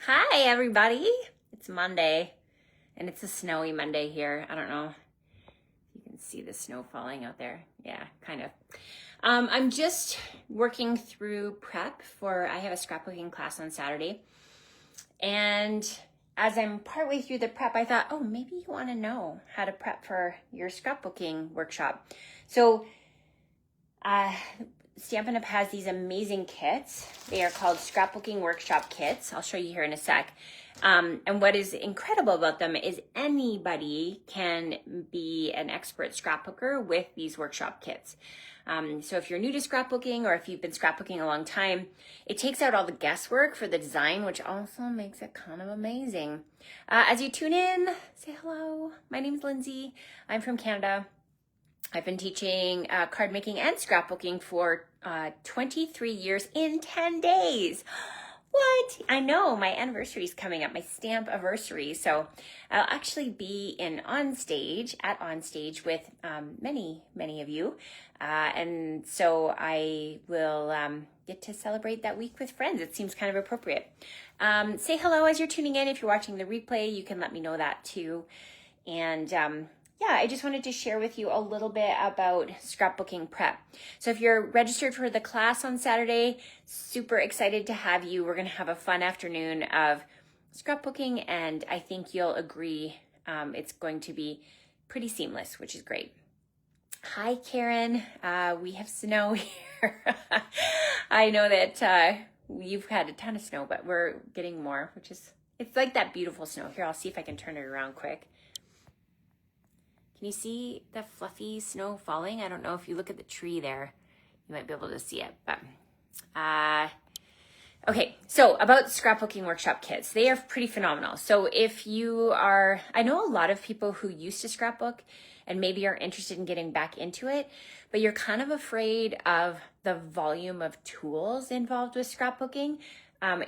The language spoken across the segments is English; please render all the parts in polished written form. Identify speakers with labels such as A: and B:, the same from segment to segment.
A: Hi, everybody. It's Monday, and it's a snowy Monday here. I don't know if you can see the snow falling out there. Yeah, kind of. I'm just working through prep I have a scrapbooking class on Saturday. And as I'm partway through the prep, I thought, oh, maybe you want to know how to prep for your scrapbooking workshop. So, Stampin' Up! Has these amazing kits. They are called Scrapbooking Workshop Kits. I'll show you here in a sec. And what is incredible about them is anybody can be an expert scrapbooker with these workshop kits. So if you're new to scrapbooking or if you've been scrapbooking a long time, it takes out all the guesswork for the design, which also makes it kind of amazing. As you tune in, say hello. My name is Lindsay. I'm from Canada. I've been teaching card making and scrapbooking for 23 years in 10 days. What? I know, my anniversary is coming up, my stamp anniversary. So I'll actually be at Onstage with many of you. And so I will get to celebrate that week with friends. It seems kind of appropriate. Say hello as you're tuning in. If you're watching the replay, you can let me know that too. And yeah, I just wanted to share with you a little bit about scrapbooking prep. So if you're registered for the class on Saturday, super excited to have you. We're going to have a fun afternoon of scrapbooking, and I think you'll agree it's going to be pretty seamless, which is great. Hi, Karen. We have snow here. I know that you've had a ton of snow, but we're getting more, it's like that beautiful snow. Here, I'll see if I can turn it around quick. Can you see the fluffy snow falling? I don't know if you look at the tree there, you might be able to see it. But okay, so about scrapbooking workshop kits, they are pretty phenomenal. So if you are, I know a lot of people who used to scrapbook and maybe are interested in getting back into it, but you're kind of afraid of the volume of tools involved with scrapbooking.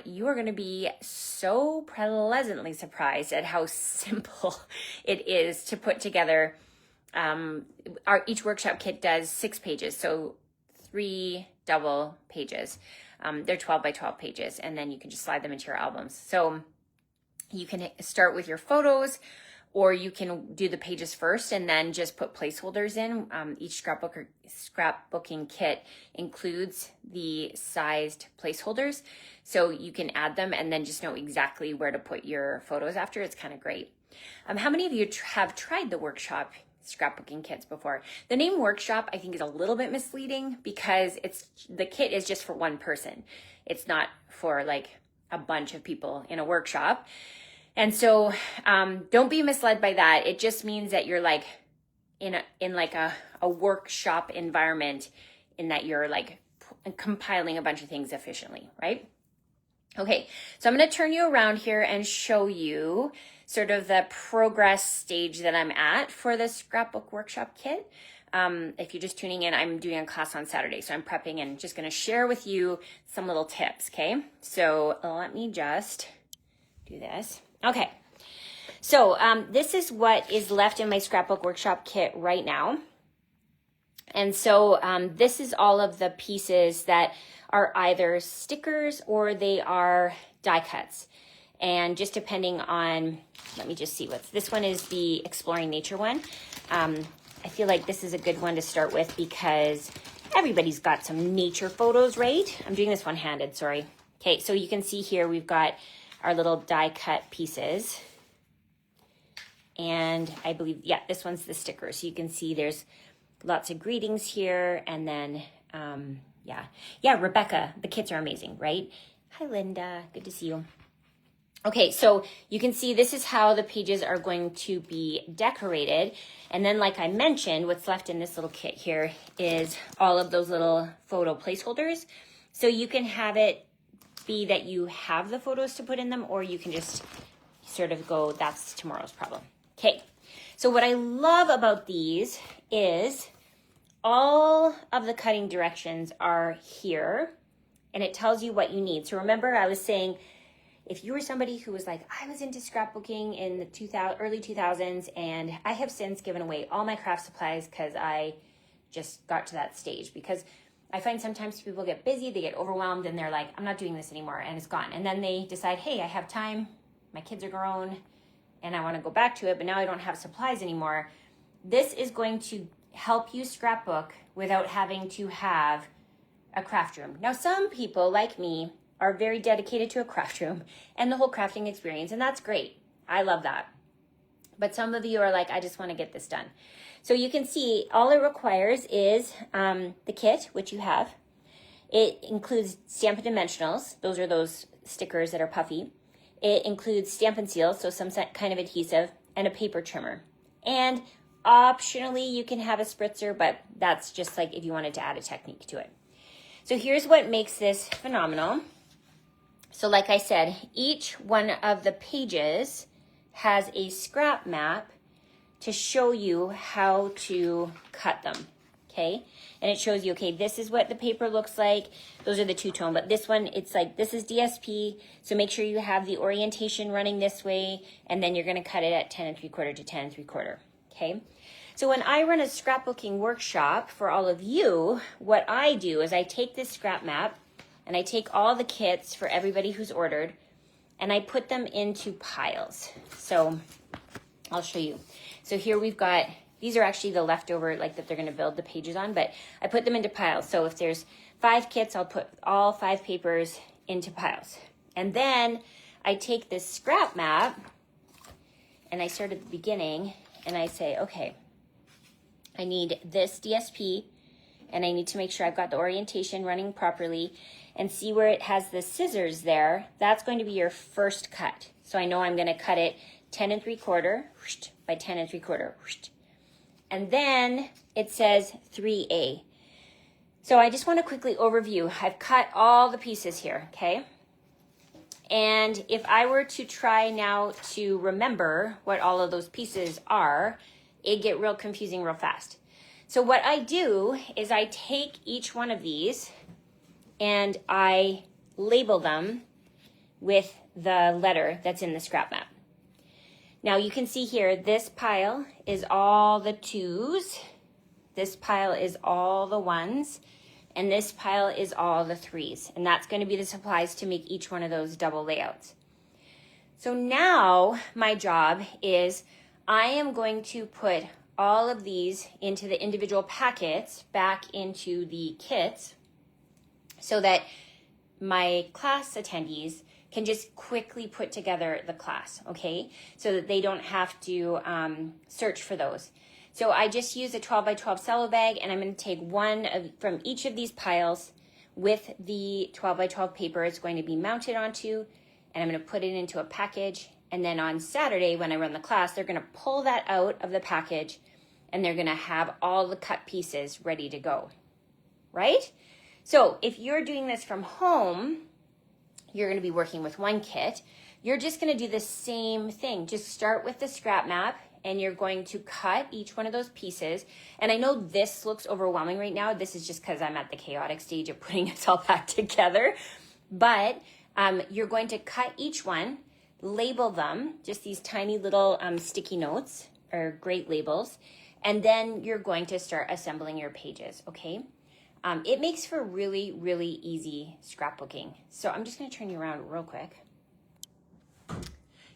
A: You are going to be so pleasantly surprised at how simple it is to put together. Each workshop kit does 6 pages, so 3 double pages. They're 12 by 12 pages, and then you can just slide them into your albums. So you can start with your photos, or you can do the pages first and then just put placeholders in. Each scrapbooking kit includes the sized placeholders, so you can add them and then just know exactly where to put your photos after. It's kind of great. How many of you have tried the workshop scrapbooking kits before? The name workshop, I think, is a little bit misleading because the kit is just for one person. It's not for like a bunch of people in a workshop. And so don't be misled by that. It just means that you're like in a workshop environment, in that you're like compiling a bunch of things efficiently, right? Okay, so I'm going to turn you around here and show you sort of the progress stage that I'm at for the Scrapbook Workshop Kit. If you're just tuning in, I'm doing a class on Saturday, so I'm prepping and just going to share with you some little tips, okay? So let me just do this. Okay, so this is what is left in my Scrapbook Workshop Kit right now. And so this is all of the pieces that are either stickers or they are die cuts. And just depending on, let me just see this one is the Exploring Nature one. I feel like this is a good one to start with because everybody's got some nature photos, right? I'm doing this one-handed, sorry. Okay, so you can see here we've got our little die cut pieces. And I believe, yeah, this one's the sticker. So you can see there's lots of greetings here. And then, yeah, Rebecca, the kits are amazing, right? Hi, Linda, good to see you. Okay, so you can see this is how the pages are going to be decorated. And then, like I mentioned, what's left in this little kit here is all of those little photo placeholders. So you can have it be that you have the photos to put in them, or you can just sort of go, that's tomorrow's problem. Okay, so what I love about these is all of the cutting directions are here, and it tells you what you need. So remember, I was saying, if you were somebody who was like, I was into scrapbooking in the early 2000s, and I have since given away all my craft supplies because I just got to that stage. Because I find sometimes people get busy, they get overwhelmed, and they're like, I'm not doing this anymore, and it's gone. And then they decide, hey, I have time, my kids are grown, and I want to go back to it, but now I don't have supplies anymore. This is going to help you scrapbook without having to have a craft room. Now, some people, like me, are very dedicated to a craft room and the whole crafting experience, and that's great. I love that. But some of you are like, I just want to get this done. So you can see all it requires is the kit, which you have. It includes Stampin' Dimensionals. Those are those stickers that are puffy. It includes Stampin' Seals, so some kind of adhesive, and a paper trimmer. And optionally, you can have a spritzer, but that's just like if you wanted to add a technique to it. So here's what makes this phenomenal. So like I said, each one of the pages has a scrap map to show you how to cut them, okay? And it shows you, okay, this is what the paper looks like. Those are the two-tone, but this one, it's like, this is DSP, so make sure you have the orientation running this way, and then you're gonna cut it at 10 3/4 to 10 3/4, okay? So when I run a scrapbooking workshop for all of you, what I do is I take this scrap map, and I take all the kits for everybody who's ordered, and I put them into piles. So I'll show you. So here we've got, these are actually the leftover, like that they're gonna build the pages on, but I put them into piles. So if there's 5 kits, I'll put all 5 papers into piles. And then I take this scrap map and I start at the beginning and I say, okay, I need this DSP and I need to make sure I've got the orientation running properly, and see where it has the scissors there. That's going to be your first cut. So I know I'm gonna cut it 10 3/4 by 10 3/4. And then it says 3A. So I just want to quickly overview. I've cut all the pieces here, okay? And if I were to try now to remember what all of those pieces are, it'd get real confusing real fast. So what I do is I take each one of these and I label them with the letter that's in the scrap map. Now you can see here, this pile is all the 2s, this pile is all the 1s, and this pile is all the 3s. And that's going to be the supplies to make each one of those double layouts. So now my job is I am going to put all of these into the individual packets back into the kits so that my class attendees can just quickly put together the class, okay? So that they don't have to search for those. So I just use a 12 by 12 cello bag, and I'm gonna take one from each of these piles with the 12 by 12 paper it's going to be mounted onto, and I'm gonna put it into a package. And then on Saturday when I run the class, they're gonna pull that out of the package and they're gonna have all the cut pieces ready to go, right? So if you're doing this from home, you're going to be working with one kit. You're just going to do the same thing. Just start with the scrap map and you're going to cut each one of those pieces. And I know this looks overwhelming right now. This is just because I'm at the chaotic stage of putting it all back together. But you're going to cut each one, label them, just these tiny little sticky notes or great labels, and then you're going to start assembling your pages, okay? It makes for really, really easy scrapbooking. So I'm just gonna turn you around real quick.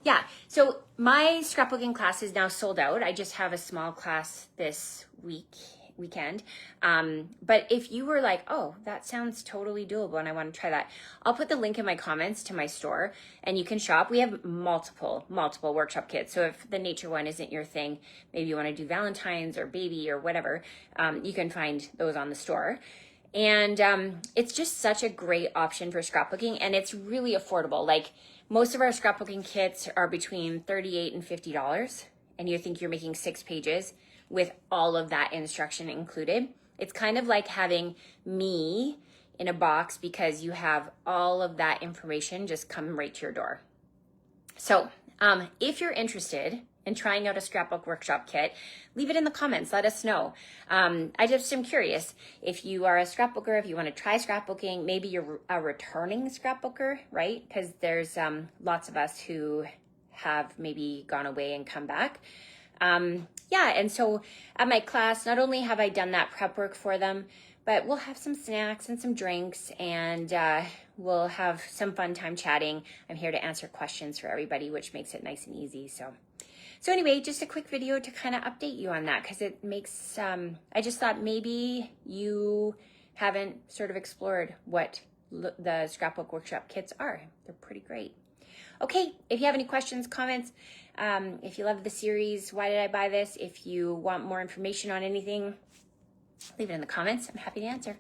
A: Yeah, so my scrapbooking class is now sold out. I just have a small class this weekend. But if you were like, oh, that sounds totally doable and I want to try that, I'll put the link in my comments to my store and you can shop. We have multiple workshop kits. So if the nature one isn't your thing, maybe you want to do Valentine's or baby or whatever, you can find those on the store. And it's just such a great option for scrapbooking, and it's really affordable. Like most of our scrapbooking kits are between $38 and $50, and you think you're making 6 pages with all of that instruction included. It's kind of like having me in a box because you have all of that information just come right to your door. So if you're interested in trying out a scrapbook workshop kit, leave it in the comments, let us know. I just am curious if you are a scrapbooker, if you want to try scrapbooking, maybe you're a returning scrapbooker, right? Because there's lots of us who have maybe gone away and come back. Yeah, and so at my class, not only have I done that prep work for them, But we'll have some snacks and some drinks, and we'll have some fun time chatting. I'm here to answer questions for everybody, which makes it nice and easy. So anyway, just a quick video to kind of update you on that, because it makes, I just thought maybe you haven't sort of explored what the Scrapbook Workshop Kits are. They're pretty great. Okay, if you have any questions, comments, if you love the series, why did I buy this? If you want more information on anything, leave it in the comments. I'm happy to answer.